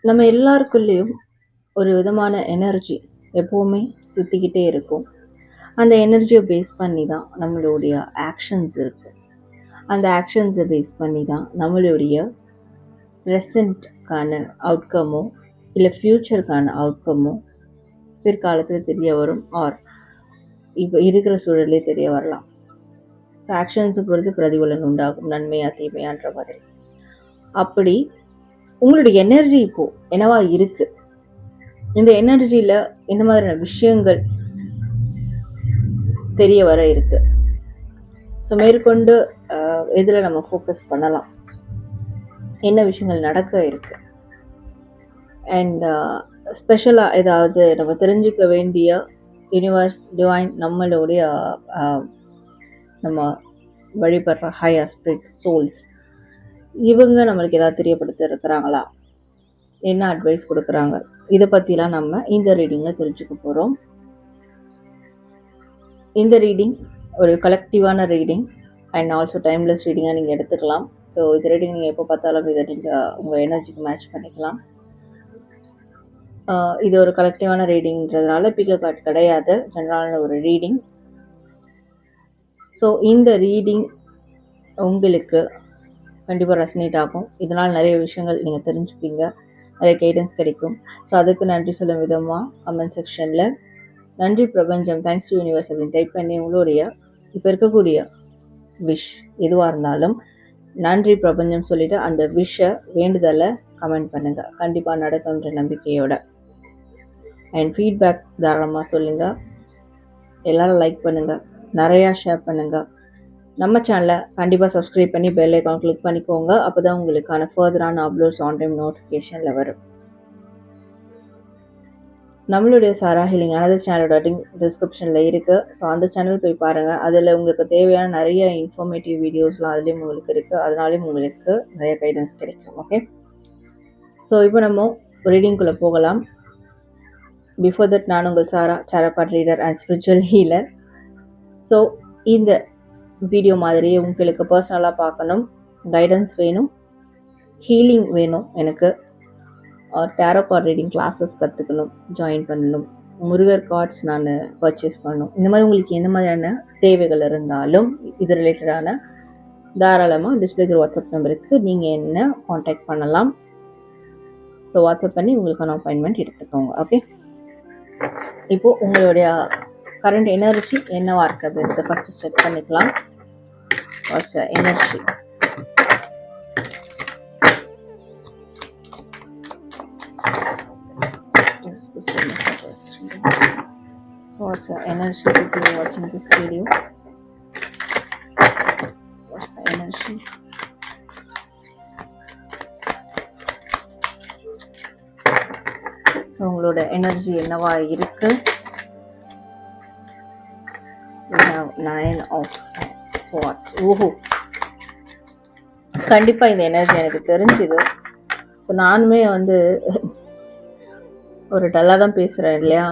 நம்ம எல்லாருக்குள்ளேயும் ஒரு விதமான எனர்ஜி எப்போவுமே சுற்றிக்கிட்டே இருக்கும். அந்த எனர்ஜியை பேஸ் பண்ணி தான் நம்மளுடைய ஆக்ஷன்ஸ் இருக்குது. அந்த ஆக்ஷன்ஸை பேஸ் பண்ணி தான் நம்மளுடைய ப்ரெசண்ட்கான அவுட்கமோ இல்லை ஃப்யூச்சருக்கான அவுட்கமோ பிற்காலத்தில் தெரிய வரும், ஆர் இப்போ இருக்கிற சூழலே தெரிய வரலாம். ஸோ ஆக்ஷன்ஸை பொறுத்து பிரதிபலன் உண்டாகும், நன்மையா தீமையான்ற மாதிரி. அப்படி உங்களுடைய எனர்ஜி இப்போது என்னவா இருக்குது, இந்த எனர்ஜியில் இந்த மாதிரியான விஷயங்கள் தெரிய வர இருக்கு. ஸோ மேற்கொண்டு இதில் நம்ம ஃபோக்கஸ் பண்ணலாம், என்ன விஷயங்கள் நடக்க இருக்கு. அண்ட் ஸ்பெஷலாக ஏதாவது நம்ம தெரிஞ்சுக்க வேண்டிய யூனிவர்ஸ், டிவைன், நம்மளுடைய நம்ம வழிபடுற ஹையர் ஸ்பிரிட் சோல்ஸ், இவங்க நம்மளுக்கு ஏதாவது தெரியப்படுத்த இருக்கிறாங்களா, என்ன அட்வைஸ் கொடுக்குறாங்க, இதை பற்றிலாம் நம்ம இந்த ரீடிங்கில் தெரிஞ்சுக்க போகிறோம். இந்த ரீடிங் ஒரு கலெக்டிவான ரீடிங் அண்ட் ஆல்சோ டைம்லெஸ் ரீடிங்காக நீங்கள் எடுத்துக்கலாம். ஸோ இது ரீடிங் நீங்கள் எப்போ பார்த்தாலும் இதை நீங்கள் உங்கள் எனர்ஜிக்கு மேட்ச் பண்ணிக்கலாம். இது ஒரு கலெக்டிவான ரீடிங்கிறதுனால பிக்க கார்டு கிடையாது, ஜென்ரலான ஒரு ரீடிங். ஸோ இந்த ரீடிங் உங்களுக்கு கண்டிப்பாக ரெசனேட் ஆகும். இதனால் நிறைய விஷயங்கள் நீங்கள் தெரிஞ்சுப்பீங்க, நிறைய கைடன்ஸ் கிடைக்கும். ஸோ அதுக்கு நன்றி சொல்லும் விதமாக கமெண்ட் செக்ஷனில் நன்றி பிரபஞ்சம், தேங்க்ஸ் டு யூனிவர்ஸ் அப்படின்னு டைப் பண்ணி உங்களுடைய இப்போ இருக்கக்கூடிய விஷ் எதுவாக இருந்தாலும் நன்றி பிரபஞ்சம் சொல்லிவிட்டு அந்த விஷை வேண்டுதலை கமெண்ட் பண்ணுங்கள். கண்டிப்பாக நடக்கும்ன்ற நம்பிக்கையோட. அண்ட் ஃபீட்பேக் தாராளமாக சொல்லுங்கள். எல்லோரும் லைக் பண்ணுங்கள், நிறையா ஷேர் பண்ணுங்கள். நம்ம சேனலை கண்டிப்பாக சப்ஸ்கிரைப் பண்ணி பெல் ஐக்கான் கிளிக் பண்ணிக்கோங்க. அப்போ தான் உங்களுக்கான ஃபர்தரான அப்லோட்ஸ் ஆன் டைம் நோட்டிஃபிகேஷனில் வரும். நம்மளுடைய சாரா ஹீலிங் அனதர் சேனலோட லிங்க் டிஸ்கிரிப்ஷனில் இருக்குது. ஸோ அந்த சேனல் போய் பாருங்கள். அதில் உங்களுக்கு தேவையான நிறைய இன்ஃபர்மேட்டிவ் வீடியோஸ்லாம் அதுலேயும் உங்களுக்கு இருக்குது. அதனாலேயும் உங்களுக்கு நிறைய கைடன்ஸ் கிடைக்கும். ஓகே, ஸோ இப்போ நம்ம ரீடிங்குள்ளே போகலாம். பிஃபோர் தட், நான் உங்கள் Sara card reader and spiritual healer. So இந்த வீடியோ மாதிரியே உங்களுக்கு பர்சனலாக பார்க்கணும், கைடன்ஸ் வேணும், ஹீலிங் வேணும், எனக்கு டேரோ கார்ட் ரீடிங் கிளாஸஸ் கற்றுக்கணும், ஜாயின் பண்ணணும், முருகர் கார்ட்ஸ் நான் பர்ச்சேஸ் பண்ணணும், இந்த மாதிரி உங்களுக்கு எந்த மாதிரியான தேவைகள் இருந்தாலும் இது ரிலேட்டடான தாராளமாக டிஸ்பிளே வாட்ஸ்அப் நம்பருக்கு நீங்கள் என்ன காண்டாக்ட் பண்ணலாம். ஸோ வாட்ஸ்அப் பண்ணி உங்களுக்கான அப்பாயின்மெண்ட் எடுத்துக்கோங்க. ஓகே, இப்போது உங்களுடைய கரண்ட் எனர்ஜி என்னவா இருக்குது அப்படின்றத ஃபஸ்ட்டு செக் பண்ணிக்கலாம். Energy so what's the energy people are watching this video? What's the energy? உங்களோட எனர்ஜி என்னவா இருக்கு? we have 9 of swords. ஓஹோ, கண்டிப்பாக இந்த எனர்ஜி எனக்கு தெரிஞ்சுது. ஸோ நானுமே ஒரு டல்லாக தான் பேசுகிறேன் இல்லையா,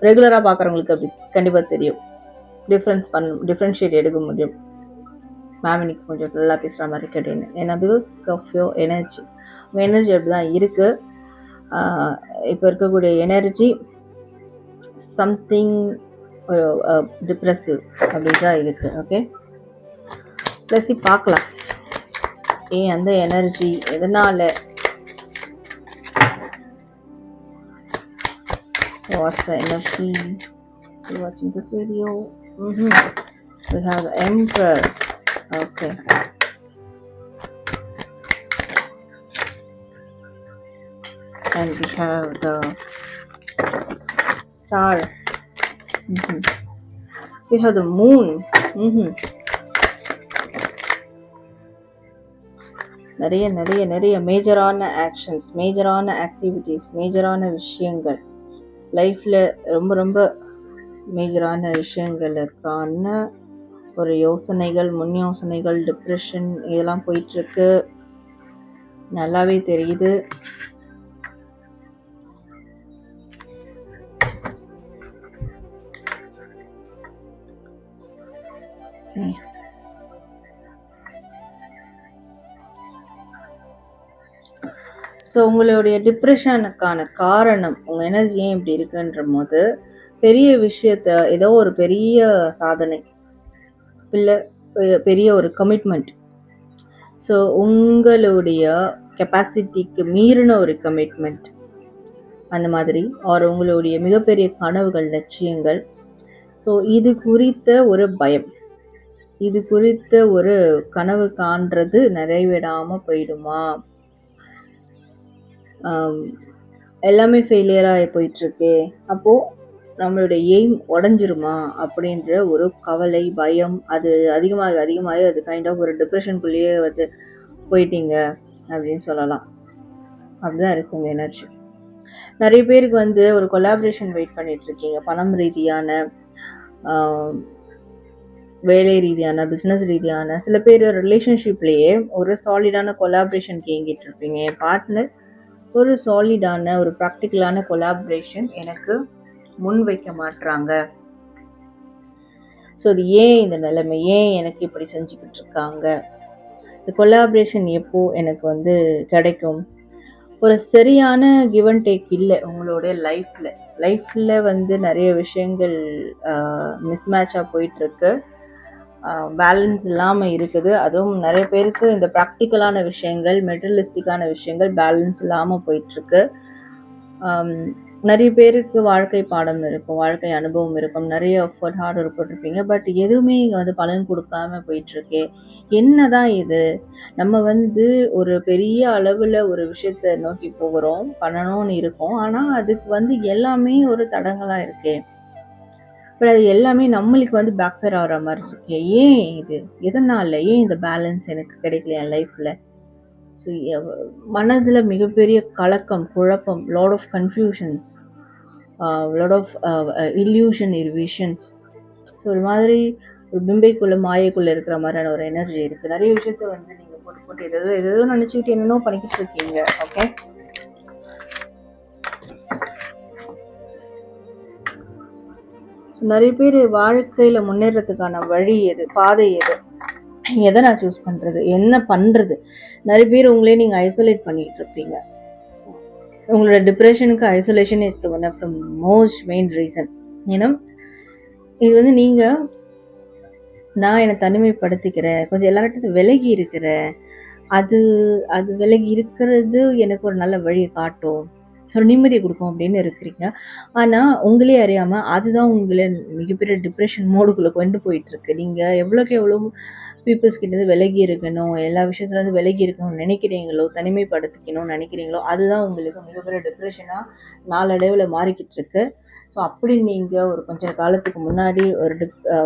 ரெகுலராக பார்க்குறவங்களுக்கு அப்படி கண்டிப்பாக தெரியும், டிஃப்ரென்ஷியேட் எடுக்க முடியும். மேம் இன்னைக்கு கொஞ்சம் டல்லாக பேசுகிற மாதிரி கேட்டேன்னு, ஏன்னா பிகாஸ் ஆஃப் யோர் எனர்ஜி. உங்கள் எனர்ஜி அப்படி தான் இருக்குது. இப்போ இருக்கக்கூடிய எனர்ஜி சம்திங் ஒரு டிப்ரெசிவ் அப்படி தான் இருக்குது. ஓகே, ப்ளஸ் பார்க்கலாம் ஏன் அந்த எனர்ஜி எதனால். So what's the energy? You're watching this video. We have the Emperor. Okay. And we have the Star. We have the Moon. நிறைய மேஜரான ஆக்ஷன்ஸ், மேஜரான ஆக்டிவிட்டீஸ், மேஜரான விஷயங்கள் லைஃப்பில் ரொம்ப மேஜரான விஷயங்களுக்கான ஒரு யோசனைகள், முன் யோசனைகள், டிப்ரெஷன் இதெல்லாம் போயிட்டுருக்கு, நல்லாவே தெரியுது. ஸோ உங்களுடைய டிப்ரெஷனுக்கான காரணம் உங்கள் எனர்ஜி ஏன் இப்படி இருக்குன்ற போது பெரிய விஷயத்த ஏதோ ஒரு பெரிய சாதனை இல்லை பெரிய ஒரு கமிட்மெண்ட், ஸோ உங்களுடைய கெப்பாசிட்டிக்கு மீறின ஒரு கமிட்மெண்ட் அந்த மாதிரி, ஆர் உங்களுடைய மிகப்பெரிய கனவுகள், லட்சியங்கள், ஸோ இது குறித்த ஒரு பயம், இது குறித்த ஒரு கனவு காண்றது நிறைவேறாமல் போயிடுமா, எல்லாமே ஃபெயிலியராக போயிட்டுருக்கு, அப்போது நம்மளுடைய எய்ம் உடஞ்சிருமா அப்படின்ற ஒரு கவலை, பயம், அது அதிகமாக அது கைண்ட் ஆஃப் ஒரு டிப்ரெஷனுக்குள்ளேயே வந்து போயிட்டீங்க அப்படின்னு சொல்லலாம். அப்படிதான் இருக்குங்க எனர்ஜி. நிறைய பேருக்கு வந்து ஒரு கொலாபரேஷன் வெயிட் பண்ணிட்டு இருக்கீங்க, பணம் ரீதியான, வேலை ரீதியான, பிஸ்னஸ் ரீதியான. சில பேர் ரிலேஷன்ஷிப்லேயே ஒரு சாலிடான கொலாபரேஷனுக்கு இயங்கிட்டு இருப்பீங்க. என் பார்ட்னர் ஒரு சாலிடான ஒரு ப்ராக்டிக்கலான கொலாபரேஷன் எனக்கு முன் வைக்க மாட்டுறாங்க, ஸோ அது ஏன் இந்த நிலைமை, ஏன் எனக்கு இப்படி செஞ்சுக்கிட்டு இருக்காங்க, இந்த கொலாபரேஷன் எப்போ எனக்கு வந்து கிடைக்கும், ஒரு சரியான கிவ் அண்ட் டேக் இல்லை உங்களுடைய லைஃப்பில் வந்து நிறைய விஷயங்கள் மிஸ்மேட்சாக போயிட்டுருக்கு, பேலன்ஸ் இல்லாமல் இருக்குது. அதுவும் நிறைய பேருக்கு இந்த ப்ராக்டிக்கலான விஷயங்கள், மெட்டீரியலிஸ்டிக்கான விஷயங்கள் பேலன்ஸ் இல்லாமல் போயிட்டுருக்கு. நிறைய பேருக்கு வாழ்க்கை பாடம் இருக்கும், வாழ்க்கை அனுபவம் இருக்கும், நிறைய எஃபர்ட், ஹார்ட் ஒர்க் போட்டிருப்பீங்க, பட் எதுவுமே இங்கே வந்து பலன் கொடுக்காம போயிட்டுருக்கு. என்னதான் இது, நம்ம வந்து ஒரு பெரிய அளவில் ஒரு விஷயத்தை நோக்கி போகிறோம், பண்ணணும்னு இருக்கோம், ஆனால் அதுக்கு வந்து எல்லாமே ஒரு தடங்களாக இருக்கே, பட் அது எல்லாமே நம்மளுக்கு வந்து பேக்ஃபயர் ஆகிற மாதிரி இருக்கு. ஏன் இது, எதனால, ஏன் இந்த பேலன்ஸ் எனக்கு கிடைக்கல என் லைஃப்பில்? ஸோ மனதில் மிகப்பெரிய கலக்கம், குழப்பம், lot of confusions, lot of illusion, visions. So ஒரு மாதிரி ஒரு பிம்பைக்குள்ளே, மாயைக்குள்ளே இருக்கிற மாதிரியான ஒரு எனர்ஜி இருக்குது. நிறைய விஷயத்த வந்து நீங்கள் போட்டு எதோ நினச்சிக்கிட்டு என்னென்னோ பண்ணிக்கிட்டு இருக்கீங்க. ஓகே, ஸோ நிறைய பேர் வாழ்க்கையில் முன்னேறதுக்கான வழி எது, பாதை எது, எதை நான் சூஸ் பண்ணுறது, என்ன பண்ணுறது? நிறைய பேர் உங்களே நீங்கள் ஐசோலேட் பண்ணிகிட்டு இருப்பீங்க. உங்களோட டிப்ரெஷனுக்கு isolation is the one of the most main reason. ஏன்னா இது வந்து நீங்கள், நான் என்னை தனிமைப்படுத்திக்கிறேன், கொஞ்சம் எல்லார்கிட்ட விலகி இருக்கிறேன், அது விலகி இருக்கிறது எனக்கு ஒரு நல்ல வழியை காட்டும், ஒரு நிம்மதியை கொடுக்கும் அப்படின்னு இருக்கிறீங்க. ஆனால் உங்களே அறியாமல் அதுதான் உங்களை மிகப்பெரிய டிப்ரெஷன் மோடுக்குள்ளே கொண்டு போயிட்டுருக்கு. நீங்கள் எவ்வளோக்கு எவ்வளோ பீப்புள்ஸ் கிட்ட விலகி இருக்கணும், எல்லா விஷயத்துலேருந்து விலகி இருக்கணும்னு நினைக்கிறீங்களோ, தனிமைப்படுத்திக்கணும்னு நினைக்கிறீங்களோ, அதுதான் உங்களுக்கு மிகப்பெரிய டிப்ரெஷனாக நாளடைவில் மாறிக்கிட்டு இருக்கு. ஸோ அப்படி நீங்கள் ஒரு கொஞ்சம் காலத்துக்கு முன்னாடி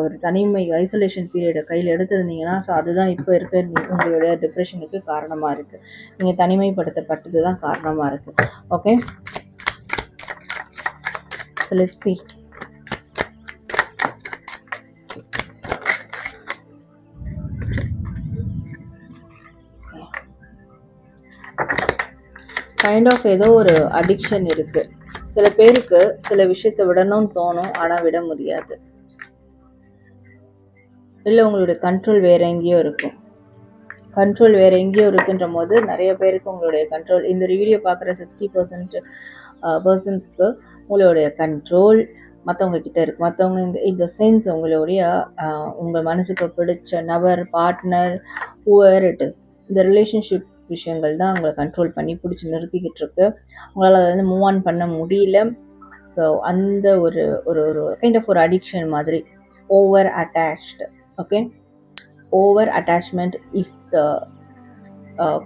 ஒரு தனிமை, ஐசோலேஷன் பீரியடை கையில் எடுத்துருந்தீங்கன்னா, ஸோ அதுதான் இப்போ இருக்க உங்களுடைய டிப்ரெஷனுக்கு காரணமாக இருக்குது. நீங்கள் தனிமைப்படுத்தப்பட்டது தான் காரணமாக இருக்குது. Okay, so let's see. Kind of ஏதோ ஒரு அடிக்ஷன் இருக்குது. சில பேருக்கு சில விஷயத்தை விடணும்னு தோணும், ஆனால் விட முடியாது. இல்லை உங்களுடைய கண்ட்ரோல் வேறு எங்கேயோ இருக்கும். கண்ட்ரோல் வேறு எங்கேயோ இருக்குன்ற போது நிறைய பேருக்கு உங்களுடைய கண்ட்ரோல், இந்த வீடியோ பார்க்குற 60% பர்சன்ஸ்க்கு உங்களுடைய கண்ட்ரோல் மற்றவங்க கிட்ட இருக்குது. மற்றவங்க இந்த சென்ஸ் உங்களுடைய உங்கள் மனசுக்கு பிடிச்ச நபர், பார்ட்னர், ஹூவர் இட் இஸ், இந்த ரிலேஷன்ஷிப் விஷயங்கள் தான் உங்களை கண்ட்ரோல் பண்ணி பிடிச்சி நிறுத்திக்கிட்டு இருக்கு. உங்களால் அதை வந்து மூவ் ஆன் பண்ண முடியல. ஸோ அந்த ஒரு ஒரு ஒரு கைண்ட் ஆஃப் ஒரு அடிக்ஷன் மாதிரி, over attached. Okay, over attachment is the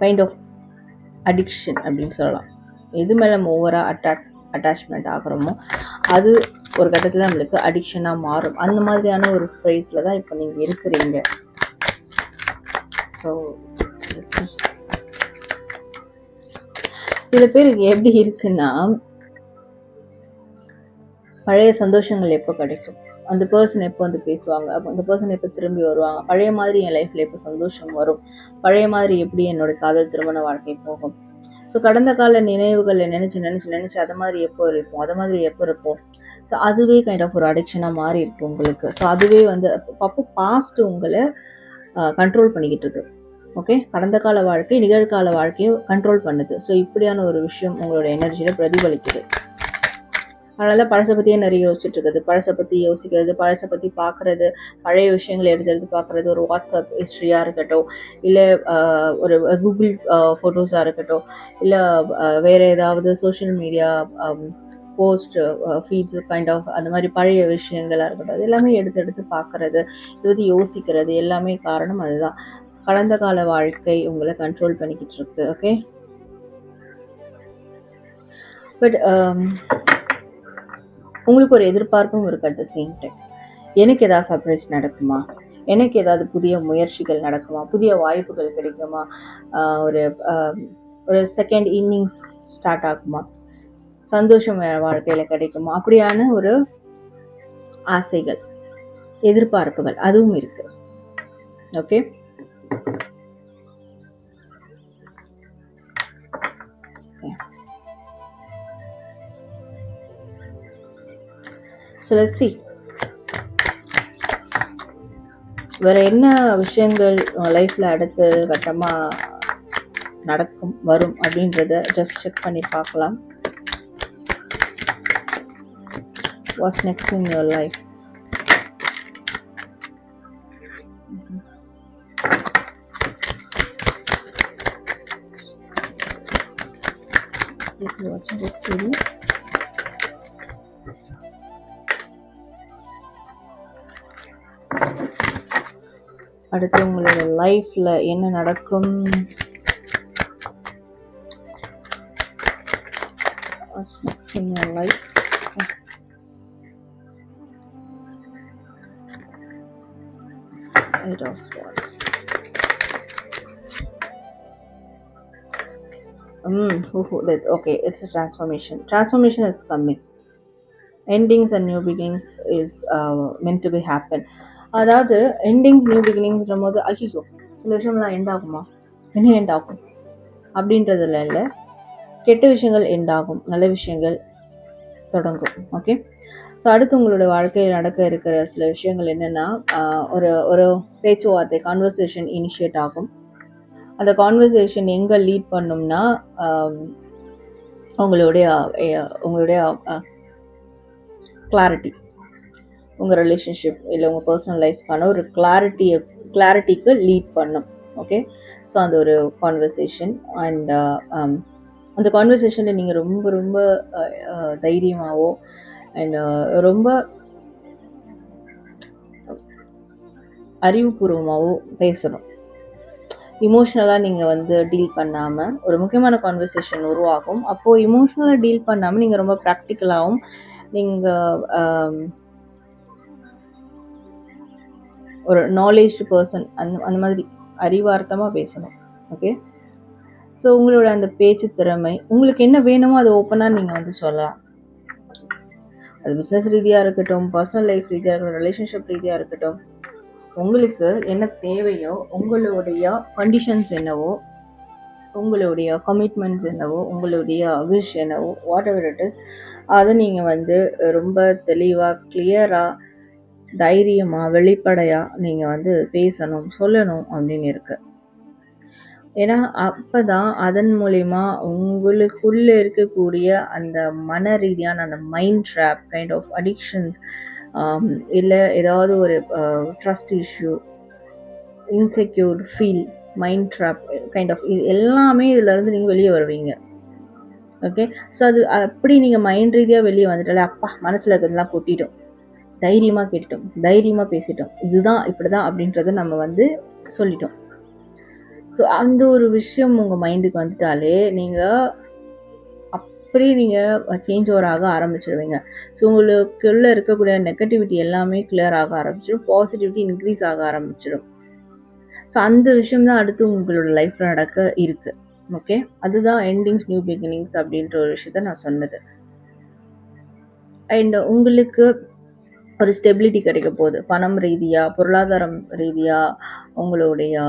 kind of addiction அப்படின்னு சொல்லலாம். எது மேலே நம்ம ஓவராக அட்டாச்மெண்ட் ஆகிறோமோ அது ஒரு கட்டத்தில் நம்மளுக்கு அடிக்ஷனாக மாறும். அந்த மாதிரியான ஒரு ஃபேஸில் தான் இப்போ நீங்கள் இருக்கிறீங்க. ஸோ சில பேருக்கு எப்படி இருக்குன்னா, பழைய சந்தோஷங்கள் எப்போ கிடைக்கும், அந்த பர்சன் எப்போ வந்து பேசுவாங்க, அப்போ அந்த பர்சன் எப்போ திரும்பி வருவாங்க, பழைய மாதிரி என் லைஃப்பில் எப்போ சந்தோஷம் வரும், பழைய மாதிரி எப்படி என்னோடய காதல் திருமண வாழ்க்கை போகும். ஸோ கடந்த கால நினைவுகளை நினச்சி அதை மாதிரி எப்போ இருப்போம். ஸோ அதுவே கைண்ட் ஆஃப் ஒரு அடிக்ஷனாக மாறி இருக்கு உங்களுக்கு. ஸோ அதுவே வந்து அப்போ பாஸ்ட் உங்களை கண்ட்ரோல் பண்ணிக்கிட்டு இருக்கு. ஓகே, கடந்த கால வாழ்க்கை நிகழ்கால வாழ்க்கையை கண்ட்ரோல் பண்ணுது. ஸோ இப்படியான ஒரு விஷயம் உங்களோட எனர்ஜியில் பிரதிபலிக்குது. அதனால தான் பழசை பற்றியே நிறைய யோசிச்சுட்டு இருக்குது. பழசை பற்றி யோசிக்கிறது, பழசை பற்றி பார்க்குறது, பழைய விஷயங்களை எடுத்து எடுத்து பார்க்குறது, ஒரு வாட்ஸ்அப் ஹிஸ்ட்ரியாக இருக்கட்டும், இல்லை ஒரு கூகுள் ஃபோட்டோஸாக இருக்கட்டும், இல்லை வேறு ஏதாவது social media post feeds kind of அந்த மாதிரி பழைய விஷயங்களாக இருக்கட்டும், அது எல்லாமே எடுத்து எடுத்து பார்க்குறது, இது பற்றி யோசிக்கிறது எல்லாமே காரணம் அதுதான். கடந்த கால வாழ்க்கை உங்களை கண்ட்ரோல் பண்ணிக்கிட்டு இருக்கு. ஓகே, பட் உங்களுக்கு ஒரு எதிர்பார்ப்பும் இருக்குது. அட் த சேம் டைம் எனக்கு ஏதாவது சர்ப்ரைஸ் நடக்குமா, எனக்கு ஏதாவது புதிய முயற்சிகள் நடக்குமா, புதிய வாய்ப்புகள் கிடைக்குமா, ஒரு ஒரு செகண்ட் இன்னிங்ஸ் ஸ்டார்ட் ஆகுமா, சந்தோஷம் வாழ்க்கையில் கிடைக்குமா, அப்படியான ஒரு ஆசைகள், எதிர்பார்ப்புகள் அதுவும் இருக்கு. ஓகே, so let's see வேற என்ன விஷயங்கள் லைஃப்ல அடுத்த கட்டமா நடக்கும் வரும் அப்படின்றத ஜஸ்ட் செக் பண்ணி பார்க்கலாம். What's next in your life? If you're watching this series, அடுத்து உங்களோட லைஃப்ல என்ன நடக்கும்? What's next in your life? Eight of Swords. Okay, it's a transformation. Transformation is coming. Endings and new beginnings is meant to be happen. அதாவது endings new பிகினிங்ஸ்ன்ற போது ஐயோ சில விஷயம்லாம் எண்ட் ஆகுமா, என்ன எண்ட் ஆகும் அப்படின்றதுல இல்லை, கெட்ட விஷயங்கள் எண்ட் ஆகும், நல்ல விஷயங்கள் தொடங்கும். ஓகே, ஸோ அடுத்து உங்களோட வாழ்க்கையில் நடக்க இருக்கிற சில விஷயங்கள் என்னென்னா, ஒரு பேச்சுவார்த்தை கான்வர்சேஷன் இனிஷியேட் ஆகும். அந்த கான்வர்சேஷன் எங்கே லீட் பண்ணும்னா உங்களுடைய கிளாரிட்டி, உங்கள் ரிலேஷன்ஷிப் இல்லை உங்கள் பர்சனல் லைஃப்க்கான ஒரு கிளாரிட்டிக்கு லீட் பண்ணும். ஓகே, ஸோ அந்த ஒரு கான்வர்சேஷன் அண்ட் அந்த கான்வர்சேஷனில் நீங்கள் ரொம்ப ரொம்ப தைரியமாகவோ அண்ட் ரொம்ப அறிவுபூர்வமாகவோ பேசணும். இமோஷ்னலாக நீங்கள் டீல் பண்ணாமல் ஒரு முக்கியமான கான்வர்சேஷன் உருவாகும். அப்போது இமோஷ்னலாக டீல் பண்ணாமல் நீங்கள் ரொம்ப ப்ராக்டிக்கலாகவும் நீங்கள் ஒரு நாலேஜ் பர்சன் அந்த மாதிரி அறிவார்த்தமாக பேசணும். ஓகே, ஸோ உங்களோட அந்த பேச்சு திறமை, உங்களுக்கு என்ன வேணுமோ அதை ஓப்பனாக நீங்கள் சொல்லலாம். அது பிஸ்னஸ் ரீதியாக இருக்கட்டும், பர்சனல் லைஃப் ரீதியாக இருக்கட்டும், ரிலேஷன்ஷிப் ரீதியாக இருக்கட்டும், உங்களுக்கு என்ன தேவையோ, உங்களுடைய கண்டிஷன்ஸ் என்னவோ, உங்களுடைய கமிட்மெண்ட்ஸ் என்னவோ, உங்களுடைய விஷ் என்னவோ, வாட் எவர் இட் இஸ், அதை நீங்கள் ரொம்ப தெளிவாக கிளியராக தைரியமாக வெளிப்படையாக நீங்கள் பேசணும், சொல்லணும் அப்படின்னு இருக்கு. ஏன்னா அப்போ தான் அதன் மூலிமா உங்களுக்குள்ளே இருக்கக்கூடிய அந்த மன ரீதியான அந்த mind trap kind of addictions, இல்லை ஏதாவது ஒரு trust issue, insecured feel, mind trap kind of இது எல்லாமே இதிலேருந்து நீங்கள் வெளியே வருவீங்க. ஓகே, ஸோ அது அப்படி நீங்கள் மைண்ட் ரீதியாக வெளியே வந்துட்டாலே அப்பா மனசில் இருக்கிறதுலாம் கொட்டிட்டோம், தைரியமாக கேட்டுட்டோம், தைரியமாக பேசிட்டோம், இதுதான் இப்படி தான் அப்படின்றத நம்ம சொல்லிட்டோம். ஸோ அந்த ஒரு விஷயம் உங்கள் மைண்டுக்கு வந்துட்டாலே நீங்கள் அப்படியே நீங்கள் சேஞ்ச் ஓவர் ஆக ஆரம்பிச்சிடுவீங்க. ஸோ உங்களுக்குள்ளே இருக்கக்கூடிய நெகட்டிவிட்டி எல்லாமே கிளியர் ஆக ஆரம்பிச்சிடும், பாசிட்டிவிட்டி இன்க்ரீஸ் ஆக ஆரம்பிச்சிடும். ஸோ அந்த விஷயம் தான் அடுத்து உங்களோட லைஃப்பில் நடக்க இருக்குது. ஓகே, அதுதான் எண்டிங்ஸ் நியூ பிகினிங்ஸ் அப்படின்ற ஒரு விஷயத்த நான் சொன்னது. அண்ட் உங்களுக்கு ஒரு ஸ்டெபிலிட்டி கிடைக்க போகுது, பணம் ரீதியாக, பொருளாதாரம் ரீதியாக, உங்களுடைய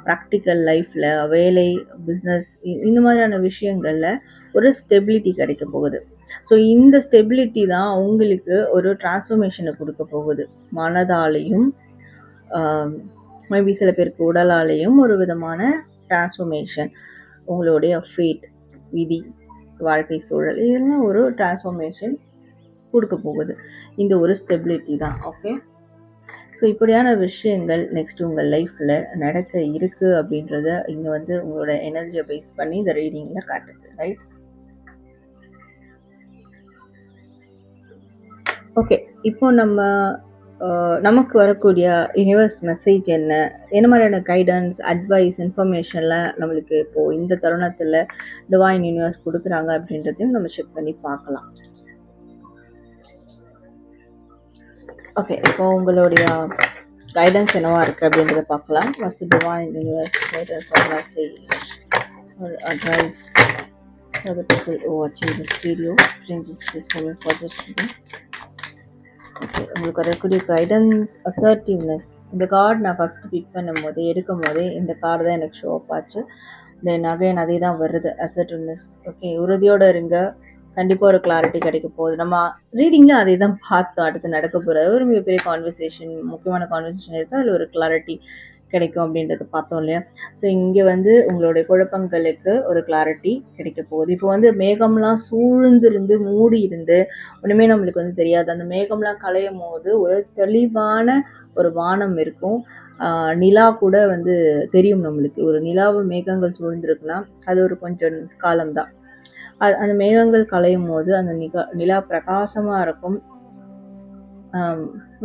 ப்ராக்டிக்கல் லைஃப்பில், வேலை, பிஸ்னஸ், இந்த மாதிரியான விஷயங்களில் ஒரு ஸ்டெபிலிட்டி கிடைக்க போகுது. ஸோ இந்த ஸ்டெபிலிட்டி தான் உங்களுக்கு ஒரு டிரான்ஸ்ஃபர்மேஷனை கொடுக்க போகுது, மனதாலையும் மேபி சில பேருக்கு உடலாலேயும் ஒரு விதமான டிரான்ஸ்ஃபர்மேஷன், உங்களுடைய ஃபேட், விதி, வாழ்க்கை சூழல், இதெல்லாம் ஒரு டிரான்ஸ்ஃபர்மேஷன் கொடுக்க போகுது. இந்த ஒரு ஸ்டெபிலிட்டி தான். ஓகே, ஸோ இப்படியான விஷயங்கள் நெக்ஸ்ட் உங்கள் லைஃப்பில் நடக்க இருக்குது அப்படின்றத இங்கே வந்து உங்களோட எனர்ஜியை பேஸ் பண்ணி இந்த ரீடிங்கில் காட்டுது. Right, okay. இப்போ நமக்கு வரக்கூடிய யூனிவர்ஸ் மெசேஜ் என்ன மாதிரியான கைடன்ஸ், அட்வைஸ், இன்ஃபர்மேஷன்லாம் நம்மளுக்கு இப்போது இந்த தருணத்தில் டிவைன் யூனிவர்ஸ் கொடுக்குறாங்க அப்படின்றதையும் நம்ம செக் பண்ணி பார்க்கலாம். ஓகே, இப்போ உங்களுடைய கைடன்ஸ் என்னவா இருக்குது அப்படின்றத பார்க்கலாம். What's divine universe guidance or message or advice for the people who are watching this video. Strangers, please come in for this video. Okay, உங்களுக்கு வரக்கூடிய கைடன்ஸ் அசர்ட்டிவ்னஸ். இந்த கார்டு நான் ஃபஸ்ட்டு பிக் பண்ணும்போது எடுக்கும் போதே இந்த கார்டு தான் எனக்கு ஷோ அப் ஆச்சு. தென் அகைன் அதே தான் வருது, அசர்ட்டிவ்னஸ். ஓகே, உறுதியோடு இருங்க, கண்டிப்பாக ஒரு கிளாரிட்டி கிடைக்க போகுது. நம்ம ரீடிங்கில் அதே தான் பார்த்தோம். அடுத்து நடக்க போகிறது ஒரு மிகப்பெரிய கான்வர்சேஷன், முக்கியமான கான்வர்சேஷன் இருக்குது, அதில் ஒரு கிளாரிட்டி கிடைக்கும் அப்படின்றத பார்த்தோம் இல்லையா. ஸோ இங்கே வந்து உங்களுடைய குழப்பங்களுக்கு ஒரு கிளாரிட்டி கிடைக்க போகுது. இப்போ வந்து மேகம்லாம் சூழ்ந்திருந்து மூடி இருந்து ஒன்றுமே நம்மளுக்கு வந்து தெரியாது. அந்த மேகம்லாம் களையும் போது ஒரு தெளிவான ஒரு வானம் இருக்கும். நிலா கூட வந்து தெரியும் நம்மளுக்கு. ஒரு நிலாவை மேகங்கள் சூழ்ந்திருக்குன்னா அது ஒரு கொஞ்சம் காலம்தான். அந்த மேகங்கள் களையும் போது அந்த நிலா பிரகாசமாக இருக்கும்,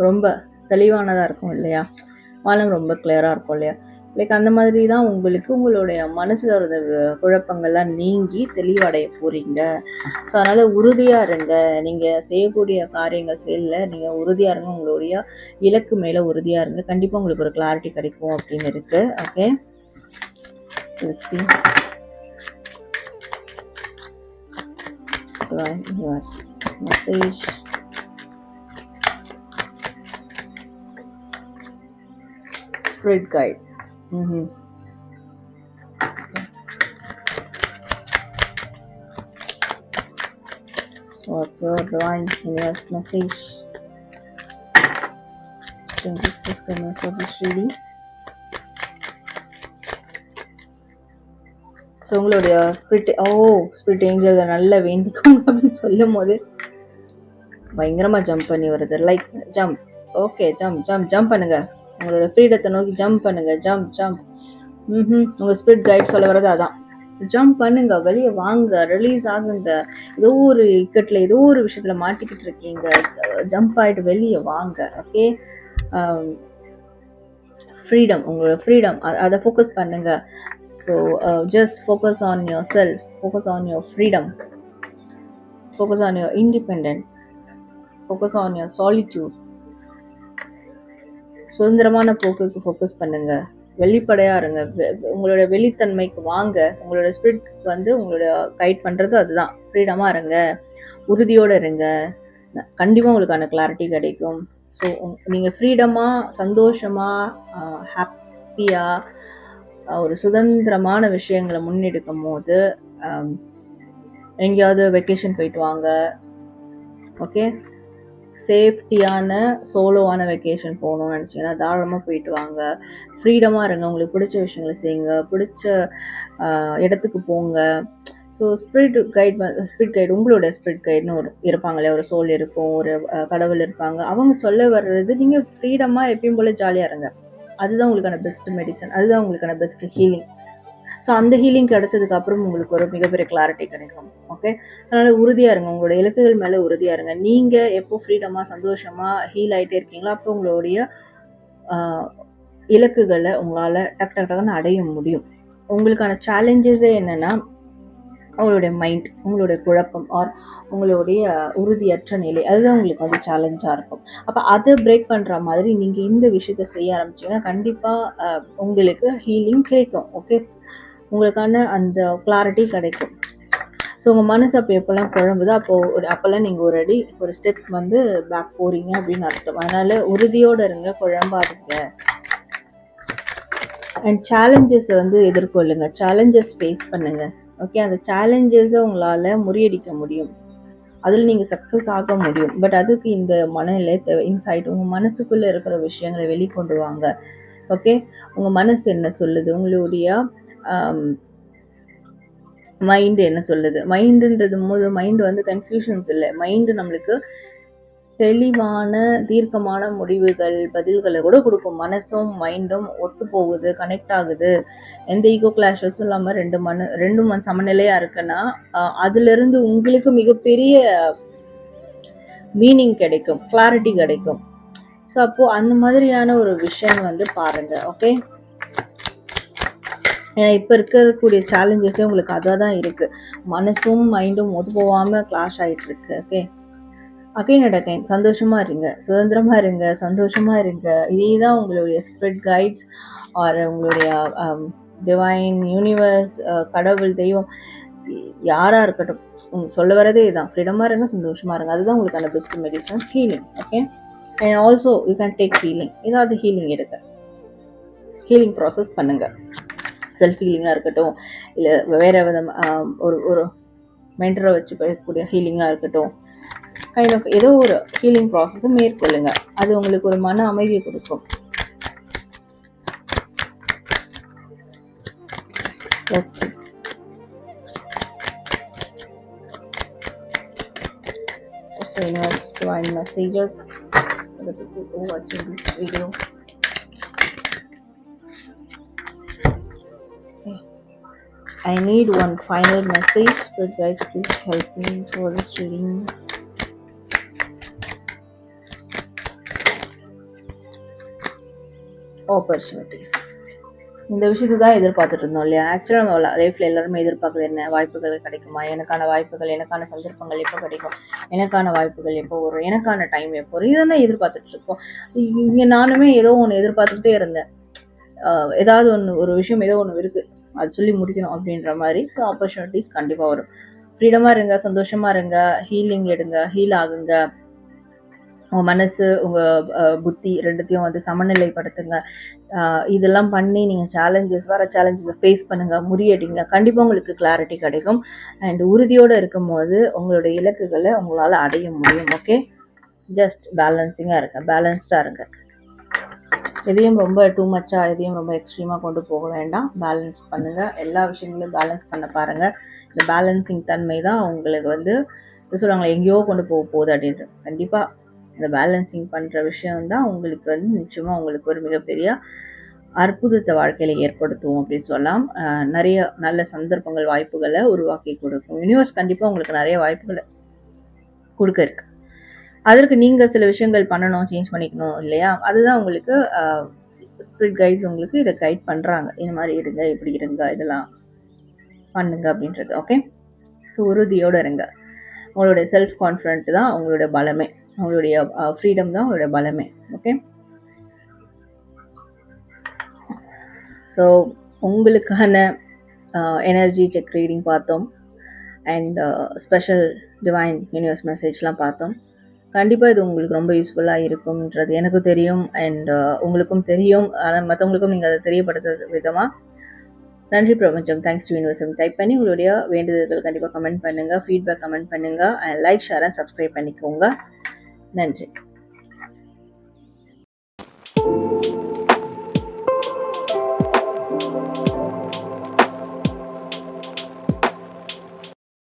ரொம்ப தெளிவானதாக இருக்கும் இல்லையா. வானம் ரொம்ப கிளியராக இருக்கும் இல்லையா. லைக் அந்த மாதிரி தான் உங்களுக்கு உங்களுடைய மனசில் இருந்த குழப்பங்கள்லாம் நீங்கி தெளிவடைய போகிறீங்க. ஸோ அதனால் உறுதியாக இருங்க. நீங்கள் செய்யக்கூடிய காரியங்கள் செயலில் நீங்கள் உறுதியாக இருங்க. உங்களுடைய இலக்கு மேலே உறுதியாக இருங்க. கண்டிப்பாக உங்களுக்கு ஒரு கிளாரிட்டி கிடைக்கும் அப்படின்னு இருக்குது. Okay, message. Spirit guide. Okay. So what's your divine universe message? Strangers, please come in for this reading. So உங்களுடைய ஸ்பிரிட் ஏஞ்சல் நல்லா வேண்டிக்கோங்க அப்படின்னு சொல்லும் போது பயங்கரமாக ஜம்ப் பண்ணி வருது. Like jump. ஓகே, ஜம்ப் பண்ணுங்க. உங்களோட ஃப்ரீடத்தை நோக்கி ஜம்ப் பண்ணுங்க. ஜம்ப். உங்கள் ஸ்பிரிட் கைட் சொல்ல வர்றது அதான். ஜம்ப் பண்ணுங்க, வெளியே வாங்க, ரிலீஸ் ஆகுங்க. ஏதோ ஒரு இக்கட்டில் ஏதோ ஒரு விஷயத்தில் மாட்டிக்கிட்டு இருக்கீங்க, ஜம்ப் ஆகிட்டு வெளியே வாங்க. ஓகே, ஃப்ரீடம், உங்களோட ஃப்ரீடம் அதை ஃபோக்கஸ் பண்ணுங்க. So just focus on your self, focus on your freedom, focus on your independent, focus on your solitude. சுதந்திரமான போக்குக்கு ஃபோக்கஸ் பண்ணுங்க. வெளிப்படையாக இருங்க. உங்களோட வெளித்தன்மைக்கு வாங்க. உங்களோட ஸ்பிரிட் வந்து உங்களோட கைட் பண்ணுறது அதுதான். ஃப்ரீடமாக இருங்க, உறுதியோடு இருங்க. கண்டிப்பாக உங்களுக்கான கிளாரிட்டி கிடைக்கும். ஸோ நீங்கள் ஃப்ரீடமாக, சந்தோஷமாக, ஹாப்பியாக, ஒரு சுதந்திரமான விஷயங்களை முன்னெடுக்கும் போது எங்கேயாவது வெக்கேஷன் போயிட்டு வாங்க. ஓகே, சேஃப்டியான சோலோவான வெக்கேஷன் போகணும்னு நினச்சிங்கன்னா தாராளமாக போயிட்டு வாங்க. ஃப்ரீடமாக இருங்க. உங்களுக்கு பிடிச்ச விஷயங்களை செய்யுங்க, பிடிச்ச இடத்துக்கு போங்க. ஸோ ஸ்பிரிட் கைட் உங்களோட ஸ்பிரிட் கைட்னு ஒரு இருப்பாங்களே, ஒரு சோல் இருக்கும், ஒரு கடவுள் இருப்பாங்க. அவங்க சொல்ல வர்றது நீங்கள் ஃப்ரீடமாக எப்பயும் போல் ஜாலியாக இருங்க. அதுதான் உங்களுக்கான பெஸ்ட் மெடிசன், அதுதான் உங்களுக்கான பெஸ்ட் ஹீலிங். ஸோ அந்த ஹீலிங் கிடைச்சதுக்கு அப்புறம் உங்களுக்கு ஒரு மிகப்பெரிய கிளாரிட்டி கிடைக்கும். ஓகே, அதனால் உறுதியாக இருங்க. உங்களோட இலக்குகள் மேலே உறுதியாக இருங்க. நீங்கள் எப்போ ஃப்ரீடமாக சந்தோஷமாக ஹீல் ஆகிட்டே இருக்கீங்களோ அப்போ உங்களுடைய இலக்குகளை உங்களால் டக்குன்னு அடைய முடியும். உங்களுக்கான சேலஞ்சஸே என்னென்னா உங்களுடைய மைண்ட், உங்களுடைய குழப்பம் ஆர் உங்களுடைய உறுதியற்ற நிலை, அதுதான் உங்களுக்கு வந்து சேலஞ்சாக இருக்கும். அப்போ அதை பிரேக் பண்ணுற மாதிரி நீங்கள் இந்த விஷயத்தை செய்ய ஆரம்பிச்சிங்கன்னா கண்டிப்பாக உங்களுக்கு ஹீலிங் கிடைக்கும். ஓகே, உங்களுக்கான அந்த கிளாரிட்டி கிடைக்கும். ஸோ உங்கள் மனசு அப்போ எப்போல்லாம் குழம்புதோ அப்போல்லாம் நீங்கள் ஒரு ஸ்டெப் வந்து பேக் போகிறீங்க அப்படின்னு அர்த்தம். அதனால் உறுதியோடு இருங்க, குழம்பாதுங்க. அண்ட் சேலஞ்சஸை வந்து எதிர்கொள்ளுங்க, சேலஞ்சஸ் ஃபேஸ் பண்ணுங்கள். ஓகே, அந்த சேலஞ்சஸை உங்களால் முறியடிக்க முடியும், அதில் நீங்கள் சக்ஸஸ் ஆக முடியும். பட் அதுக்கு இந்த மனநிலை தேவை. இன்சைட் உங்கள் மனசுக்குள்ளே இருக்கிற விஷயங்களை வெளிக்கொண்டு வாங்க. ஓகே, உங்கள் மனசு என்ன சொல்லுது, உங்களுடைய மைண்டு என்ன சொல்லுது. மைண்டுன்றது போது மைண்டு வந்து கன்ஃபியூஷன்ஸ் இல்லை, மைண்டு நம்மளுக்கு தெளிவான தீர்க்கமான முடிவுகள் பதில்களை கூட கொடுக்கும். மனசும் மைண்டும் ஒத்து போகுது, கனெக்ட் ஆகுது, எந்த ஈகோ கிளாஷஸும் இல்லாமல் ரெண்டும் சமநிலையாக இருக்குன்னா அதுலேருந்து உங்களுக்கு மிகப்பெரிய மீனிங் கிடைக்கும், கிளாரிட்டி கிடைக்கும். ஸோ அப்போது அந்த மாதிரியான ஒரு விஷயம் வந்து பாருங்கள். ஓகே, ஏன்னா இப்போ இருக்கக்கூடிய சேலஞ்சஸே உங்களுக்கு அதாக தான் இருக்குது. மனசும் மைண்டும் ஒத்து போகாமல் கிளாஷ் ஆகிட்டுருக்கு. ஓகே, அகைன் அண்ட் அகைன் சந்தோஷமாக இருங்க, சுதந்திரமாக இருங்க, சந்தோஷமாக இருங்க. இதே தான் உங்களுடைய ஸ்பிரிட் கைட்ஸ் ஆர் உங்களுடைய டிவைன் யூனிவர்ஸ், கடவுள், தெய்வம், யாராக இருக்கட்டும் சொல்ல வரதே இதுதான். ஃப்ரீடமாக இருங்க, சந்தோஷமாக இருங்க. அதுதான் உங்களுக்கான best medicine. Healing. Okay, and also you can take healing. ஏதாவது ஹீலிங் எடுங்க, ஹீலிங் ப்ராசஸ் பண்ணுங்கள். செல்ஃப் ஹீலிங்காக இருக்கட்டும், இல்லை வேறு விதம் ஒரு மென்டரை வச்சு பண்ணக்கூடிய ஹீலிங்காக இருக்கட்டும், கைண்ட் ஆஃப் ஏதோ ஒரு ஹீலிங் ப்ராசஸை மேற்கொள்ளுங்க. அது உங்களுக்கு ஒரு மன அமைதியை கொடுக்கும். Let's see. So universe, divine messages for the people who are watching this video. Okay, I need one final message. Spirit guides, please help me for this reading. Opportunities. இந்த விஷயத்தை தான் எதிர்பார்த்துட்டு இருந்தோம் இல்லையா? ஆக்சுவலாக நம்ம லைஃப்பில் எல்லாருமே எதிர்பார்க்குறது என்ன? வாய்ப்புகள் கிடைக்குமா, எனக்கான வாய்ப்புகள், எனக்கான சந்தர்ப்பங்கள் எப்போ கிடைக்கும், எனக்கான வாய்ப்புகள் எப்போ வரும், எனக்கான டைம் எப்போ வரும், இதெல்லாம் எதிர்பார்த்துட்டு இருக்கோம். இங்கே நானுமே ஏதோ ஒன்று எதிர்பார்த்துக்கிட்டே இருந்தேன். ஏதாவது ஒன்று, ஒரு விஷயம் ஏதோ ஒன்று இருக்குது, அது சொல்லி முடிக்கணும் அப்படின்ற மாதிரி. ஸோ ஆப்பர்ச்சுனிட்டிஸ் கண்டிப்பாக வரும். ஃப்ரீடமாக இருங்க, சந்தோஷமாக இருங்க, ஹீலிங் எடுங்க, ஹீல் ஆகுங்க. உங்கள் மனசு, உங்கள் புத்தி ரெண்டுத்தையும் வந்து சமநிலைப்படுத்துங்க. இதெல்லாம் பண்ணி நீங்கள் வர சேலஞ்சஸை ஃபேஸ் பண்ணுங்கள், முறியடிங்க. கண்டிப்பாக உங்களுக்கு கிளாரிட்டி கிடைக்கும். அண்ட் உறுதியோடு இருக்கும் போது உங்களுடைய இலக்குகளை உங்களால் அடைய முடியும். ஓகே, ஜஸ்ட் பேலன்ஸிங்காக இருங்க, பேலன்ஸ்டாக இருங்க. எதையும் ரொம்ப டூ மச்சாக, எதையும் ரொம்ப எக்ஸ்ட்ரீமாக கொண்டு போக வேண்டாம். பேலன்ஸ் பண்ணுங்கள், எல்லா விஷயங்களையும் பேலன்ஸ் பண்ண பாருங்கள். இந்த பேலன்சிங் தன்மை தான் உங்களுக்கு வந்து சொல்லுவாங்களே எங்கேயோ கொண்டு போக போகுது அப்படின்ட்டு. கண்டிப்பாக இந்த பேலன்சிங் பண்ணுற விஷயம்தான் உங்களுக்கு வந்து நிச்சயமாக உங்களுக்கு ஒரு மிகப்பெரிய அற்புதத்தை வாழ்க்கையில் ஏற்படுத்தும் அப்படின்னு சொல்லலாம். நிறைய நல்ல சந்தர்ப்பங்கள், வாய்ப்புகளை உருவாக்கி கொடுக்கும். யூனிவர்ஸ் கண்டிப்பாக உங்களுக்கு நிறைய வாய்ப்புகளை கொடுக்க இருக்கு. அதற்கு நீங்கள் சில விஷயங்கள் பண்ணணும், சேஞ்ச் பண்ணிக்கணும் இல்லையா? அதுதான் உங்களுக்கு ஸ்பிரிட் கைட்ஸ் உங்களுக்கு இதை கைட் பண்ணுறாங்க. இந்த மாதிரி இருங்க, இப்படி இருங்க, இதெல்லாம் பண்ணுங்க அப்படின்றது. ஓகே, ஸோ உறுதியோடு இருங்க. உங்களுடைய செல்ஃப் கான்ஃபிடென்ட் தான் உங்களுடைய பலமே, உங்களுடைய ஃப்ரீடம் தான் உங்களுடைய பலமே. ஓகே, ஸோ உங்களுக்கான எனர்ஜி செக் ரீடிங் பார்த்தோம். அண்ட் ஸ்பெஷல் டிவைன் யூனிவர்ஸ் மெசேஜ்லாம் பார்த்தோம். கண்டிப்பாக இது உங்களுக்கு ரொம்ப யூஸ்ஃபுல்லாக இருக்கும்ன்றது எனக்கு தெரியும். அண்ட் உங்களுக்கும் தெரியும். ஆனால் மற்றவங்களுக்கும் நீங்கள் அதை தெரியப்படுத்துற விதமாக நன்றி பிரபஞ்சம், தேங்க்ஸ் டு யூனிவர்ஸ் டைப் பண்ணி உங்களுடைய வேண்டுதல்கள் கண்டிப்பாக கமெண்ட் பண்ணுங்கள், ஃபீட்பேக் கமெண்ட் பண்ணுங்கள். அண்ட் லைக், ஷேர், சப்ஸ்கிரைப் பண்ணிக்கோங்க. நன்றி.